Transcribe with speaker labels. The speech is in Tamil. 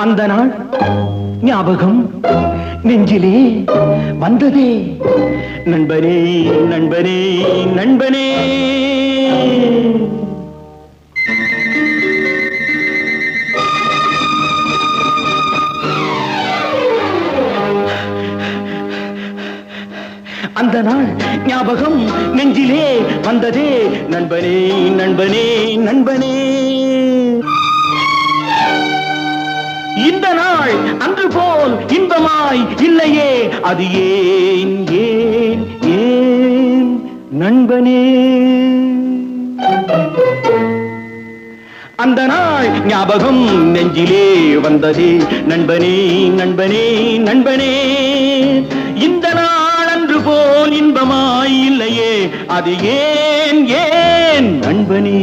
Speaker 1: அந்த நாள் ஞாபகம் நெஞ்சிலே வந்ததே நண்பனே நண்பனே நண்பனே. அந்த நாள் ஞாபகம் நெஞ்சிலே வந்ததே நண்பனே நண்பனே நண்பனே. இந்த நாள் அன்று போல் இன்பமாய் இல்லையே, அது ஏன் ஏன் ஏன் நண்பனே. அந்த நாள் ஞாபகம் நெஞ்சிலே வந்ததே நண்பனே நண்பனே நண்பனே. இந்த நாள் அன்று போல் இன்பமாய் இல்லையே, அது ஏன் ஏன் நண்பனே.